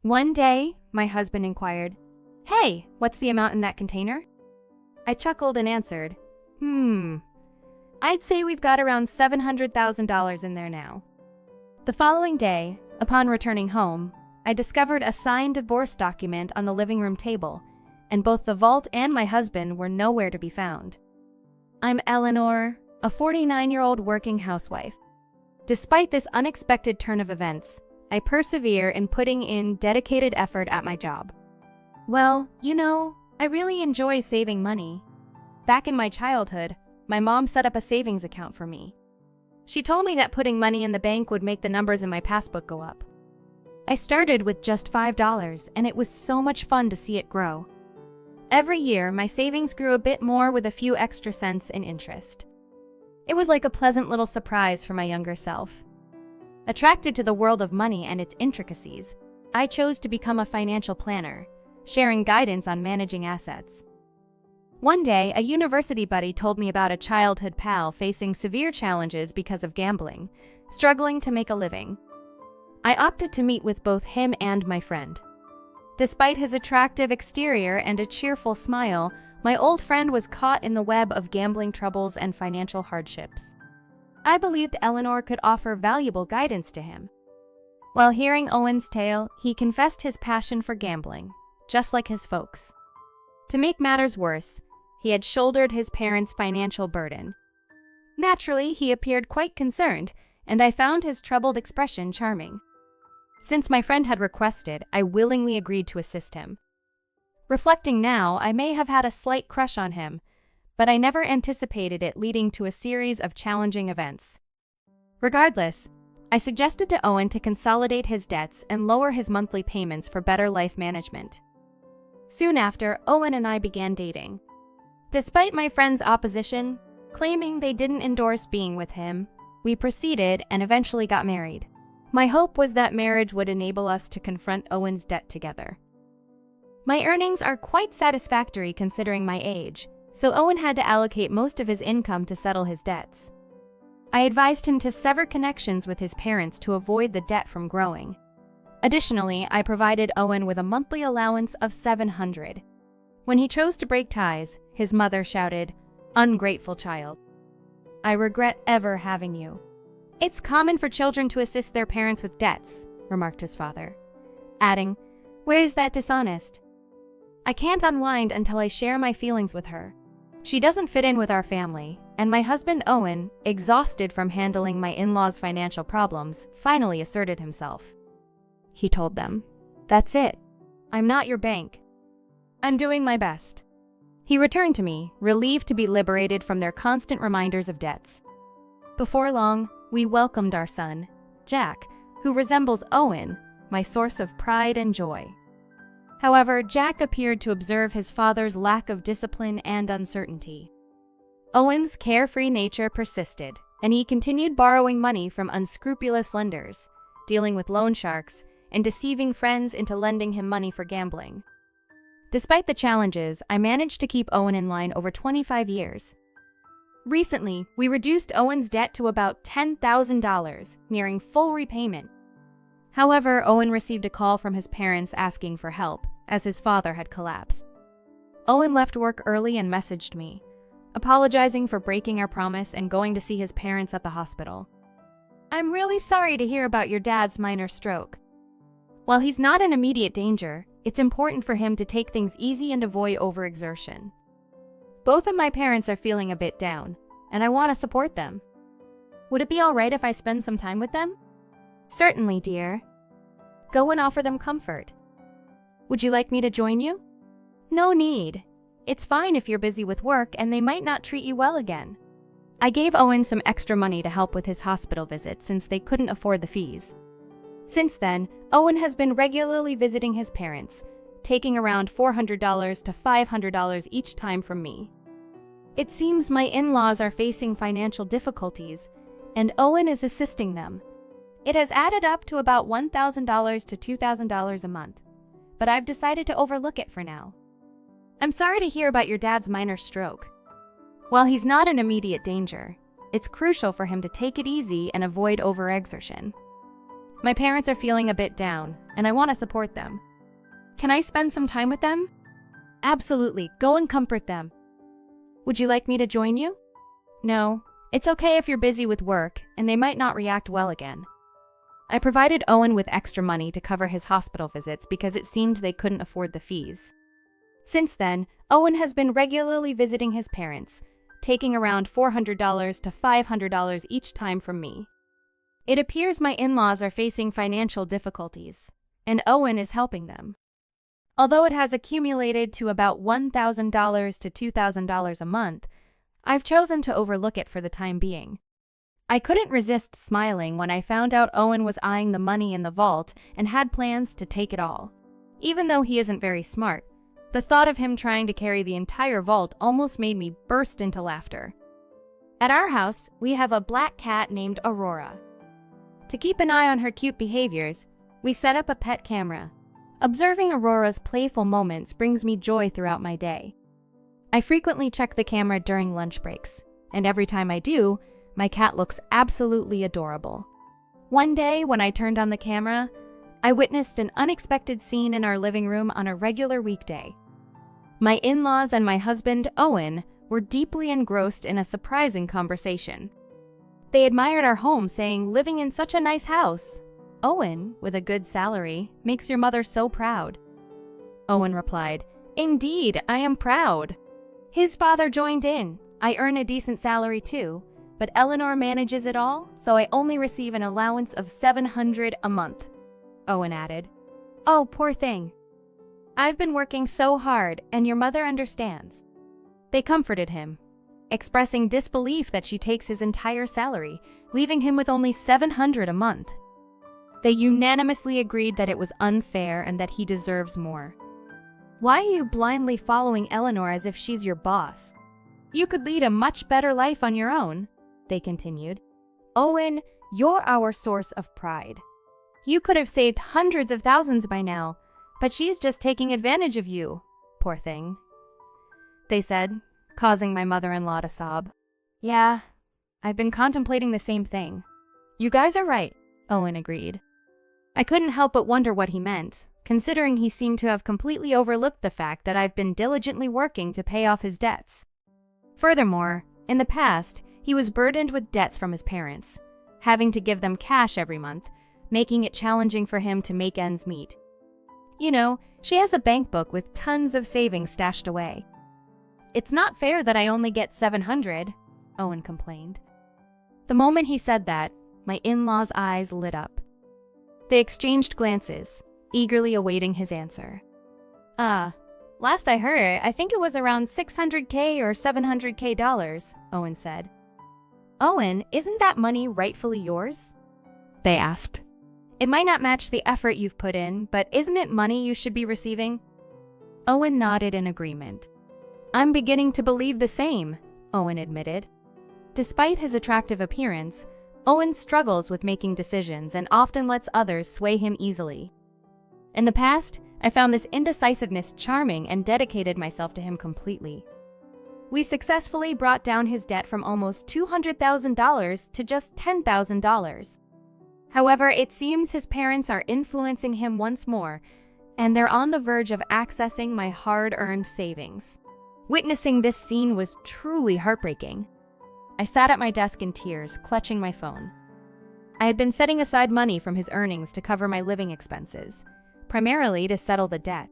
One day, my husband inquired, "Hey, what's the amount in that container?" I chuckled and answered, I'd say we've got around $700,000 in there now." The following day, upon returning home, I discovered a signed divorce document on the living room table, and both the vault and my husband were nowhere to be found. I'm Eleanor, a 49-year-old working housewife. Despite this unexpected turn of events, I persevere in putting in dedicated effort at my job. Well, I really enjoy saving money. Back in my childhood, my mom set up a savings account for me. She told me that putting money in the bank would make the numbers in my passbook go up. I started with just $5, and it was so much fun to see it grow. Every year, my savings grew a bit more with a few extra cents in interest. It was like a pleasant little surprise for my younger self. Attracted to the world of money and its intricacies, I chose to become a financial planner, sharing guidance on managing assets. One day, a university buddy told me about a childhood pal facing severe challenges because of gambling, struggling to make a living. I opted to meet with both him and my friend. Despite his attractive exterior and a cheerful smile, my old friend was caught in the web of gambling troubles and financial hardships. I believed Eleanor could offer valuable guidance to him. While hearing Owen's tale, he confessed his passion for gambling, just like his folks. To make matters worse, he had shouldered his parents' financial burden. Naturally, he appeared quite concerned, and I found his troubled expression charming. Since my friend had requested, I willingly agreed to assist him. Reflecting now, I may have had a slight crush on him, but I never anticipated it leading to a series of challenging events. Regardless, I suggested to Owen to consolidate his debts and lower his monthly payments for better life management. Soon after, Owen and I began dating. Despite my friend's opposition, claiming they didn't endorse being with him, we proceeded and eventually got married. My hope was that marriage would enable us to confront Owen's debt together. My earnings are quite satisfactory considering my age, so Owen had to allocate most of his income to settle his debts. I advised him to sever connections with his parents to avoid the debt from growing. Additionally, I provided Owen with a monthly allowance of $700. When he chose to break ties, his mother shouted, "Ungrateful child. I regret ever having you." "It's common for children to assist their parents with debts," remarked his father, adding, "Where's that dishonest? I can't unwind until I share my feelings with her. She doesn't fit in with our family," and my husband Owen, exhausted from handling my in-laws' financial problems, finally asserted himself. He told them, "That's it. I'm not your bank. I'm doing my best." He returned to me, relieved to be liberated from their constant reminders of debts. Before long, we welcomed our son, Jack, who resembles Owen, my source of pride and joy. However, Jack appeared to observe his father's lack of discipline and uncertainty. Owen's carefree nature persisted, and he continued borrowing money from unscrupulous lenders, dealing with loan sharks, and deceiving friends into lending him money for gambling. Despite the challenges, I managed to keep Owen in line over 25 years. Recently, we reduced Owen's debt to about $10,000, nearing full repayment. However, Owen received a call from his parents asking for help, as his father had collapsed. Owen left work early and messaged me, apologizing for breaking our promise and going to see his parents at the hospital. "I'm really sorry to hear about your dad's minor stroke. While he's not in immediate danger, it's important for him to take things easy and avoid overexertion. Both of my parents are feeling a bit down, and I want to support them. Would it be all right if I spend some time with them?" "Certainly, dear. Go and offer them comfort. Would you like me to join you?" "No need. It's fine if you're busy with work and they might not treat you well again." I gave Owen some extra money to help with his hospital visit since they couldn't afford the fees. Since then, Owen has been regularly visiting his parents, taking around $400 to $500 each time from me. It seems my in-laws are facing financial difficulties, and Owen is assisting them. It has added up to about $1,000 to $2,000 a month, but I've decided to overlook it for now. "I'm sorry to hear about your dad's minor stroke. While he's not in immediate danger, it's crucial for him to take it easy and avoid overexertion. My parents are feeling a bit down, and I want to support them. Can I spend some time with them? Absolutely, go and comfort them. Would you like me to join you? No, it's okay if you're busy with work, and they might not react well again. I provided Owen with extra money to cover his hospital visits because it seemed they couldn't afford the fees. Since then, Owen has been regularly visiting his parents, taking around $400 to $500 each time from me. It appears my in-laws are facing financial difficulties, and Owen is helping them. Although it has accumulated to about $1,000 to $2,000 a month, I've chosen to overlook it for the time being. I couldn't resist smiling when I found out Owen was eyeing the money in the vault and had plans to take it all. Even though he isn't very smart, the thought of him trying to carry the entire vault almost made me burst into laughter. At our house, we have a black cat named Aurora. To keep an eye on her cute behaviors, we set up a pet camera. Observing Aurora's playful moments brings me joy throughout my day. I frequently check the camera during lunch breaks, and every time I do, my cat looks absolutely adorable. One day, when I turned on the camera, I witnessed an unexpected scene in our living room on a regular weekday. My in-laws and my husband, Owen, were deeply engrossed in a surprising conversation. They admired our home, saying, "Living in such a nice house. Owen, with a good salary, makes your mother so proud." Owen replied, "Indeed, I am proud." His father joined in. "I earn a decent salary too, but Eleanor manages it all, so I only receive an allowance of $700 a month." Owen added, "Oh, poor thing. I've been working so hard, and your mother understands." They comforted him, expressing disbelief that she takes his entire salary, leaving him with only $700 a month. They unanimously agreed that it was unfair and that he deserves more. "Why are you blindly following Eleanor as if she's your boss? You could lead a much better life on your own," they continued. "Owen, you're our source of pride. You could have saved hundreds of thousands by now, but she's just taking advantage of you, poor thing," they said, causing my mother-in-law to sob. "Yeah, I've been contemplating the same thing." "You guys are right," Owen agreed. I couldn't help but wonder what he meant, considering he seemed to have completely overlooked the fact that I've been diligently working to pay off his debts. Furthermore, in the past, he was burdened with debts from his parents, having to give them cash every month, making it challenging for him to make ends meet. "You know, she has a bank book with tons of savings stashed away. It's not fair that I only get $700, Owen complained. The moment he said that, my in-laws' eyes lit up. They exchanged glances, eagerly awaiting his answer. Last I heard, I think it was around $600K or $700K, Owen said. "Owen, isn't that money rightfully yours?" they asked. "It might not match the effort you've put in, but isn't it money you should be receiving?" Owen nodded in agreement. "I'm beginning to believe the same," Owen admitted. Despite his attractive appearance, Owen struggles with making decisions and often lets others sway him easily. In the past, I found this indecisiveness charming and dedicated myself to him completely. We successfully brought down his debt from almost $200,000 to just $10,000. However, it seems his parents are influencing him once more, and they're on the verge of accessing my hard-earned savings. Witnessing this scene was truly heartbreaking. I sat at my desk in tears, clutching my phone. I had been setting aside money from his earnings to cover my living expenses, primarily to settle the debt.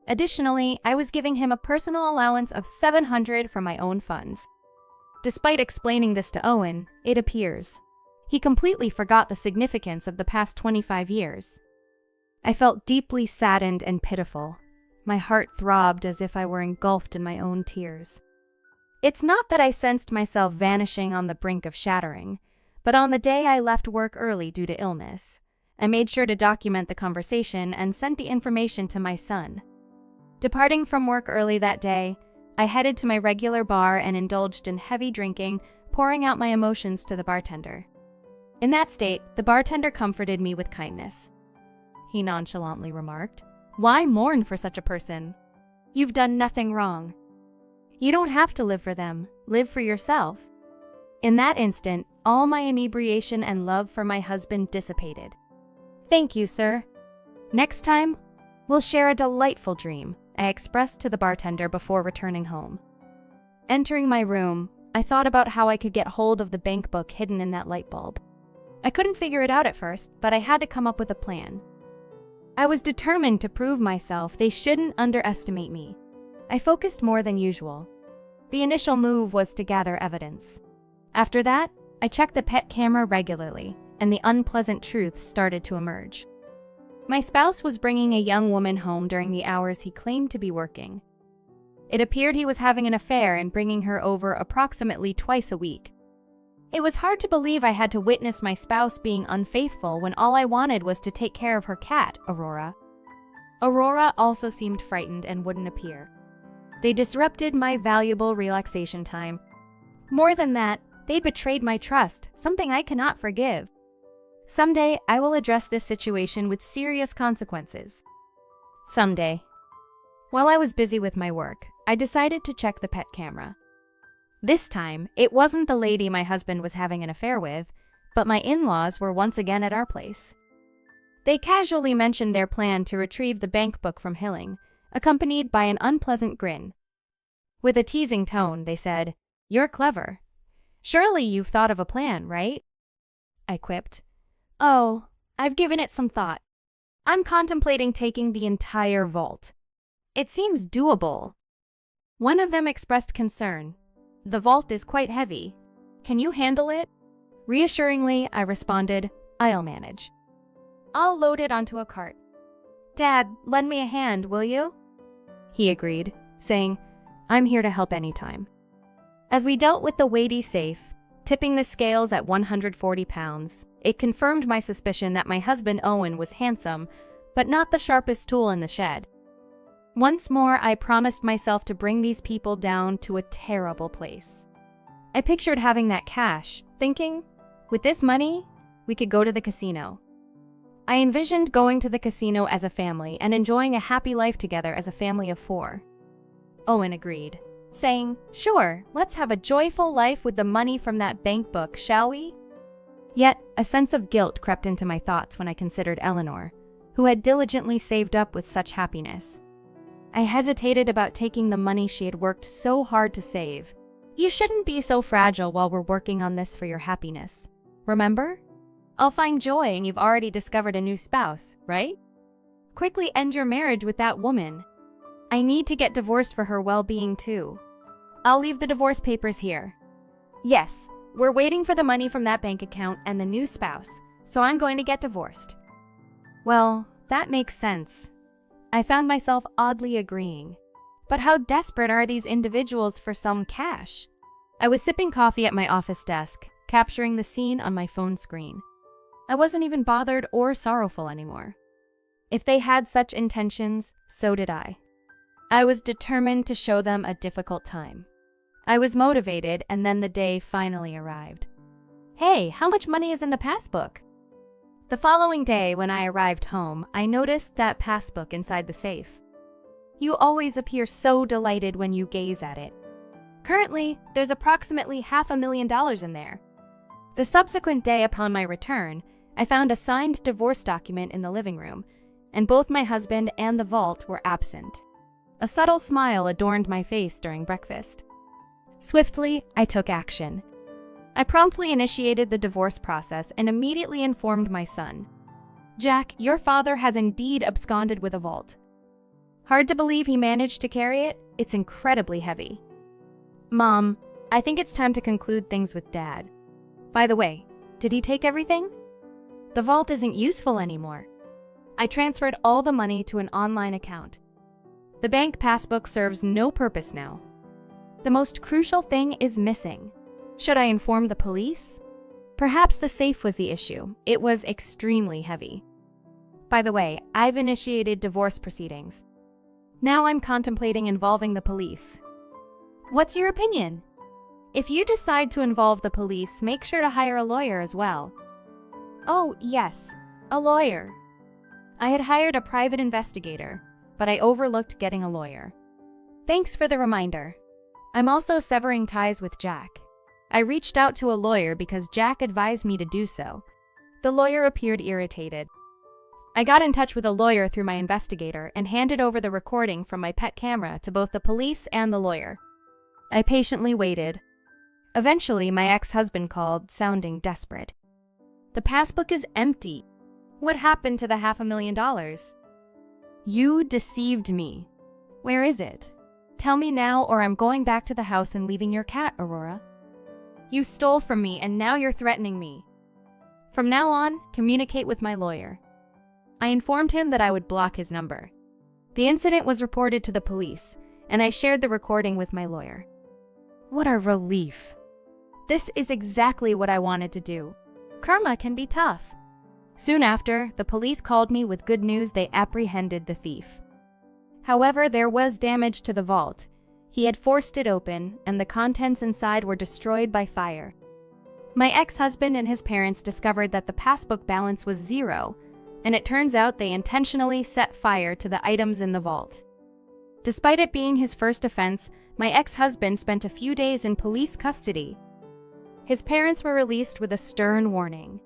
Additionally, I was giving him a personal allowance of $700 from my own funds. Despite explaining this to Owen, it appears he completely forgot the significance of the past 25 years. I felt deeply saddened and pitiful. My heart throbbed as if I were engulfed in my own tears. It's not that I sensed myself vanishing on the brink of shattering, but on the day I left work early due to illness, I made sure to document the conversation and sent the information to my son. Departing from work early that day, I headed to my regular bar and indulged in heavy drinking, pouring out my emotions to the bartender. In that state, the bartender comforted me with kindness. He nonchalantly remarked, "Why mourn for such a person? You've done nothing wrong. You don't have to live for them, live for yourself." In that instant, all my inebriation and love for my husband dissipated. Thank you, sir. Next time, we'll share a delightful dream, I expressed to the bartender before returning home. Entering my room, I thought about how I could get hold of the bank book hidden in that light bulb. I couldn't figure it out at first, but I had to come up with a plan. I was determined to prove myself they shouldn't underestimate me. I focused more than usual. The initial move was to gather evidence. After that, I checked the pet camera regularly, and the unpleasant truth started to emerge. My spouse was bringing a young woman home during the hours he claimed to be working. It appeared he was having an affair and bringing her over approximately twice a week. It was hard to believe I had to witness my spouse being unfaithful when all I wanted was to take care of her cat, Aurora. Aurora also seemed frightened and wouldn't appear. They disrupted my valuable relaxation time. More than that, they betrayed my trust, something I cannot forgive. Someday, I will address this situation with serious consequences. Someday. While I was busy with my work, I decided to check the pet camera. This time, it wasn't the lady my husband was having an affair with, but my in-laws were once again at our place. They casually mentioned their plan to retrieve the bank book from Hilling, accompanied by an unpleasant grin. With a teasing tone, they said, "You're clever. Surely you've thought of a plan, right?" I quipped, "Oh, I've given it some thought. I'm contemplating taking the entire vault. It seems doable." One of them expressed concern. "The vault is quite heavy. Can you handle it?" Reassuringly, I responded, "I'll manage. I'll load it onto a cart." "Dad, lend me a hand, will you?" He agreed, saying, "I'm here to help anytime." As we dealt with the weighty safe, tipping the scales at 140 pounds, it confirmed my suspicion that my husband Owen was handsome, but not the sharpest tool in the shed. Once more, I promised myself to bring these people down to a terrible place. I pictured having that cash, thinking, with this money, we could go to the casino. I envisioned going to the casino as a family and enjoying a happy life together as a family of 4. Owen agreed, saying, "Sure, let's have a joyful life with the money from that bank book, shall we?" Yet, a sense of guilt crept into my thoughts when I considered Eleanor, who had diligently saved up with such happiness. I hesitated about taking the money she had worked so hard to save. "You shouldn't be so fragile while we're working on this for your happiness. Remember? I'll find joy and you've already discovered a new spouse, right? Quickly end your marriage with that woman. I need to get divorced for her well-being too. I'll leave the divorce papers here. Yes, we're waiting for the money from that bank account and the new spouse, so I'm going to get divorced." Well, that makes sense. I found myself oddly agreeing. But how desperate are these individuals for some cash? I was sipping coffee at my office desk, capturing the scene on my phone screen. I wasn't even bothered or sorrowful anymore. If they had such intentions, so did I. I was determined to show them a difficult time. I was motivated, and then the day finally arrived. "Hey, how much money is in the passbook?" The following day, when I arrived home, I noticed that passbook inside the safe. You always appear so delighted when you gaze at it. Currently, there's approximately $500,000 in there. The subsequent day upon my return, I found a signed divorce document in the living room, and both my husband and the vault were absent. A subtle smile adorned my face during breakfast. Swiftly, I took action. I promptly initiated the divorce process and immediately informed my son. "Jack, your father has indeed absconded with a vault. Hard to believe he managed to carry it. It's incredibly heavy. Mom, I think it's time to conclude things with Dad. By the way, did he take everything? The vault isn't useful anymore. I transferred all the money to an online account. The bank passbook serves no purpose now. The most crucial thing is missing. Should I inform the police? Perhaps the safe was the issue. It was extremely heavy. By the way, I've initiated divorce proceedings. Now I'm contemplating involving the police. What's your opinion? If you decide to involve the police, make sure to hire a lawyer as well." Oh, yes, a lawyer. I had hired a private investigator, but I overlooked getting a lawyer. Thanks for the reminder. I'm also severing ties with Jack. I reached out to a lawyer because Jack advised me to do so. The lawyer appeared irritated. I got in touch with a lawyer through my investigator and handed over the recording from my pet camera to both the police and the lawyer. I patiently waited. Eventually, my ex-husband called, sounding desperate. "The passbook is empty. What happened to the $500,000? You deceived me. Where is it? Tell me now or I'm going back to the house and leaving your cat, Aurora. You stole from me and now you're threatening me. From now on, communicate with my lawyer." I informed him that I would block his number. The incident was reported to the police, and I shared the recording with my lawyer. What a relief. This is exactly what I wanted to do. Karma can be tough. Soon after, the police called me with good news: they apprehended the thief. However, there was damage to the vault. He had forced it open, and the contents inside were destroyed by fire. My ex-husband and his parents discovered that the passbook balance was zero, and it turns out they intentionally set fire to the items in the vault. Despite it being his first offense, my ex-husband spent a few days in police custody. His parents were released with a stern warning.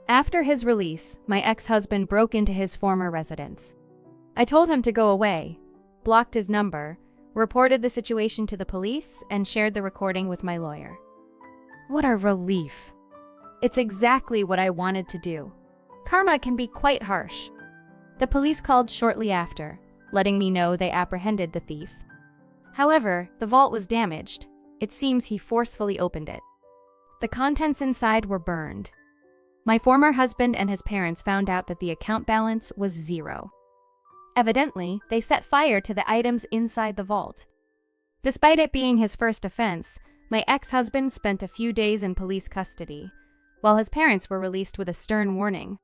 After his release, my ex-husband broke into his former residence. I told him to go away, blocked his number, reported the situation to the police, and shared the recording with my lawyer. What a relief. It's exactly what I wanted to do. Karma can be quite harsh. The police called shortly after, letting me know they apprehended the thief. However, the vault was damaged. It seems he forcefully opened it. The contents inside were burned. My former husband and his parents found out that the account balance was zero. Evidently, they set fire to the items inside the vault. Despite it being his first offense, my ex-husband spent a few days in police custody, while his parents were released with a stern warning.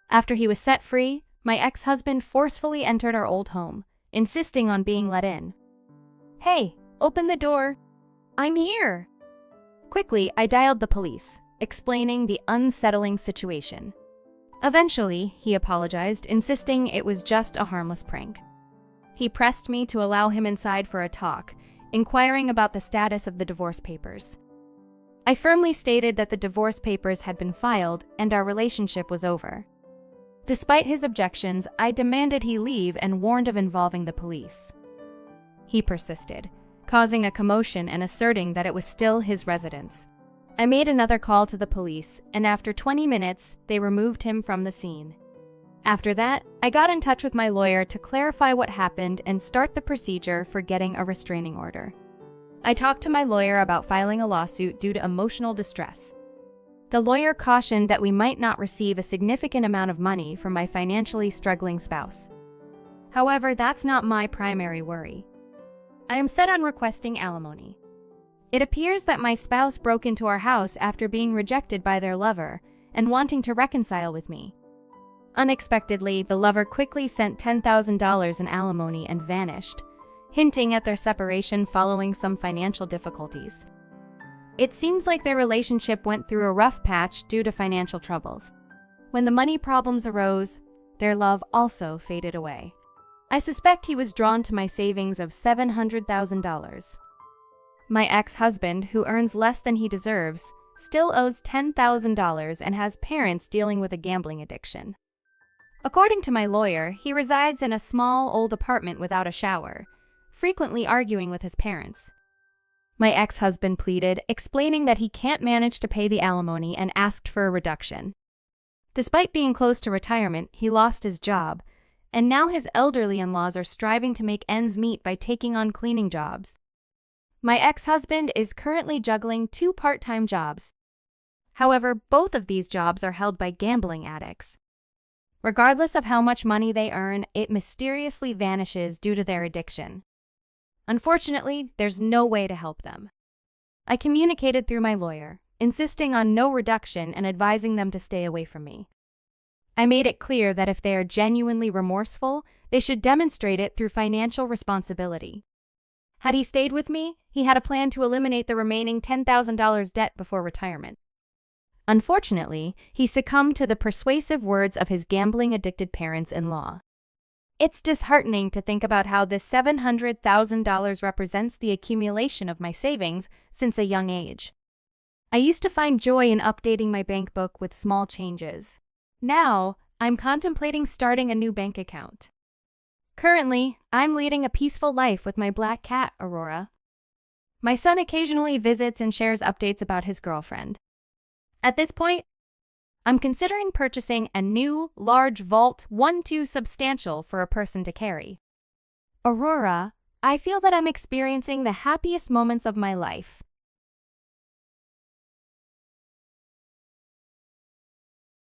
After he was set free, my ex-husband forcefully entered our old home, insisting on being let in. "Hey, open the door. I'm here." Quickly, I dialed the police, explaining the unsettling situation. Eventually, he apologized, insisting it was just a harmless prank. He pressed me to allow him inside for a talk, inquiring about the status of the divorce papers. I firmly stated that the divorce papers had been filed and our relationship was over. Despite his objections, I demanded he leave and warned of involving the police. He persisted, causing a commotion and asserting that it was still his residence. I made another call to the police, and after 20 minutes, they removed him from the scene. After that, I got in touch with my lawyer to clarify what happened and start the procedure for getting a restraining order. I talked to my lawyer about filing a lawsuit due to emotional distress. The lawyer cautioned that we might not receive a significant amount of money from my financially struggling spouse. However, that's not my primary worry. I am set on requesting alimony. It appears that my spouse broke into our house after being rejected by their lover and wanting to reconcile with me. Unexpectedly, the lover quickly sent $10,000 in alimony and vanished, hinting at their separation following some financial difficulties. It seems like their relationship went through a rough patch due to financial troubles. When the money problems arose, their love also faded away. I suspect he was drawn to my savings of $700,000. My ex-husband, who earns less than he deserves, still owes $10,000 and has parents dealing with a gambling addiction. According to my lawyer, he resides in a small, old apartment without a shower, frequently arguing with his parents. My ex-husband pleaded, explaining that he can't manage to pay the alimony and asked for a reduction. Despite being close to retirement, he lost his job, and now his elderly in-laws are striving to make ends meet by taking on cleaning jobs. My ex-husband is currently juggling 2 part-time jobs. However, both of these jobs are held by gambling addicts. Regardless of how much money they earn, it mysteriously vanishes due to their addiction. Unfortunately, there's no way to help them. I communicated through my lawyer, insisting on no reduction and advising them to stay away from me. I made it clear that if they are genuinely remorseful, they should demonstrate it through financial responsibility. Had he stayed with me, he had a plan to eliminate the remaining $10,000 debt before retirement. Unfortunately, he succumbed to the persuasive words of his gambling-addicted parents-in-law. It's disheartening to think about how this $700,000 represents the accumulation of my savings since a young age. I used to find joy in updating my bank book with small changes. Now, I'm contemplating starting a new bank account. Currently, I'm leading a peaceful life with my black cat, Aurora. My son occasionally visits and shares updates about his girlfriend. At this point, I'm considering purchasing a new, large vault, one too substantial for a person to carry. Aurora, I feel that I'm experiencing the happiest moments of my life.